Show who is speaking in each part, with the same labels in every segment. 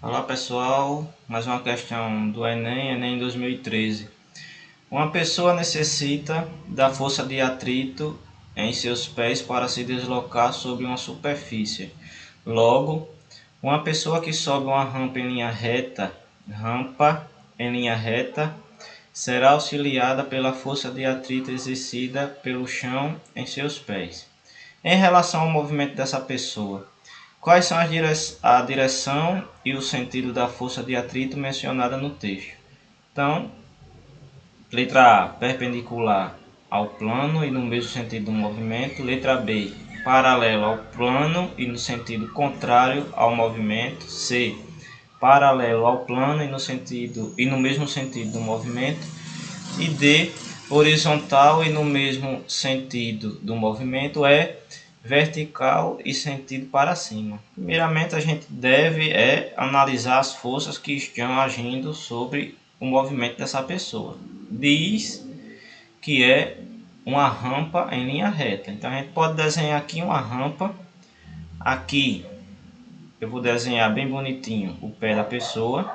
Speaker 1: Olá pessoal, mais uma questão do Enem 2013. Uma pessoa necessita da força de atrito em seus pés para se deslocar sobre uma superfície. Logo, uma pessoa que sobe uma rampa em linha reta, será auxiliada pela força de atrito exercida pelo chão em seus pés. Em relação ao movimento dessa pessoa, quais são a direção e o sentido da força de atrito mencionada no texto? Então, letra A, perpendicular ao plano e no mesmo sentido do movimento. Letra B, paralelo ao plano e no sentido contrário ao movimento. C, paralelo ao plano e no mesmo sentido do movimento. E D, horizontal e no mesmo sentido do movimento, é vertical e sentido para cima. Primeiramente, a gente deve analisar as forças que estão agindo sobre o movimento dessa pessoa. Diz que é uma rampa em linha reta. Então, a gente pode desenhar aqui uma rampa. Aqui eu vou desenhar bem bonitinho o pé da pessoa.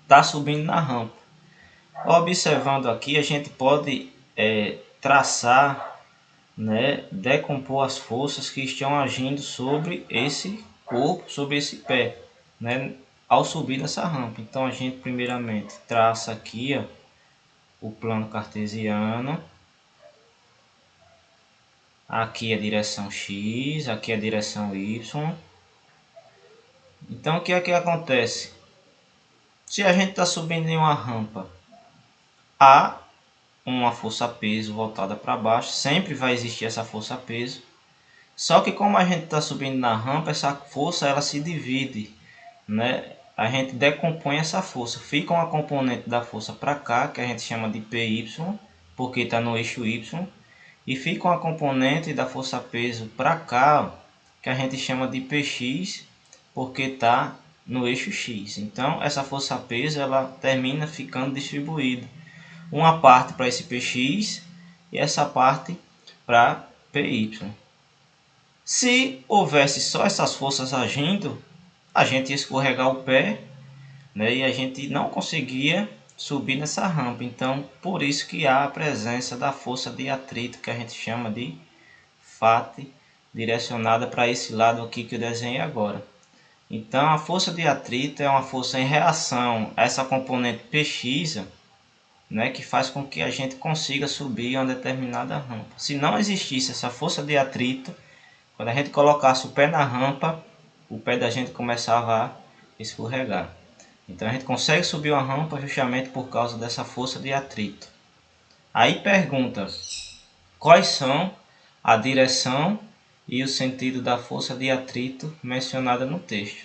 Speaker 1: Está subindo na rampa. Observando aqui, a gente pode traçar, decompor as forças que estão agindo sobre esse corpo, sobre esse pé, ao subir nessa rampa. Então a gente primeiramente traça aqui o plano cartesiano. Aqui a direção X, aqui a direção Y. Então o que é que acontece? Se a gente está subindo em uma rampa, há uma força-peso voltada para baixo, sempre vai existir essa força-peso. Só que como a gente está subindo na rampa, essa força ela se divide, A gente decompõe essa força. Fica uma componente da força para cá, que a gente chama de PY, porque está no eixo Y. E fica uma componente da força-peso para cá, que a gente chama de PX, porque está no eixo X. Então essa força-peso ela termina ficando distribuída. Uma parte para esse PX e essa parte para PY. Se houvesse só essas forças agindo, a gente ia escorregar o pé, e a gente não conseguia subir nessa rampa. Então, por isso que há a presença da força de atrito, que a gente chama de FAT, direcionada para esse lado aqui que eu desenhei agora. Então, a força de atrito é uma força em reação a essa componente PX, que faz com que a gente consiga subir uma determinada rampa. Se não existisse essa força de atrito, quando a gente colocasse o pé na rampa, o pé da gente começava a escorregar. Então a gente consegue subir uma rampa justamente por causa dessa força de atrito. Aí pergunta, quais são a direção e o sentido da força de atrito mencionada no texto?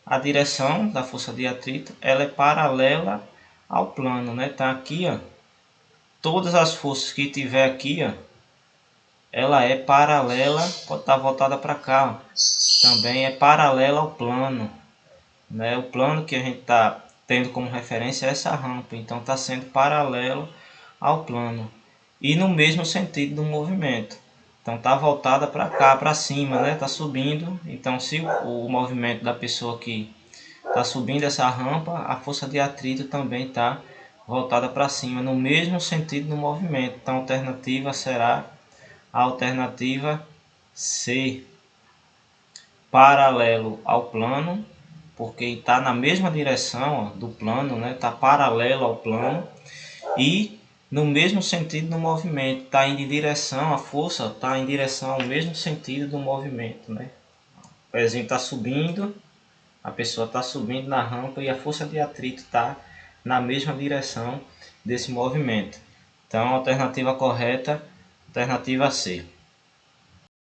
Speaker 1: A direção da força de atrito ela é paralela ao plano, Tá aqui, todas as forças que tiver aqui, ela é paralela, pode estar voltada para cá, também é paralela ao plano, O plano que a gente está tendo como referência é essa rampa, então está sendo paralelo ao plano e no mesmo sentido do movimento. Então está voltada para cá, para cima, Está subindo. Então se o movimento da pessoa que está subindo essa rampa, a força de atrito também está voltada para cima, no mesmo sentido do movimento. Então a alternativa será a alternativa C, paralelo ao plano, porque está na mesma direção do plano, Está paralelo ao plano e no mesmo sentido do movimento, está indo em direção, a força está em direção ao mesmo sentido do movimento, O pezinho está subindo, a pessoa está subindo na rampa e a força de atrito está na mesma direção desse movimento. Então a alternativa correta, alternativa C.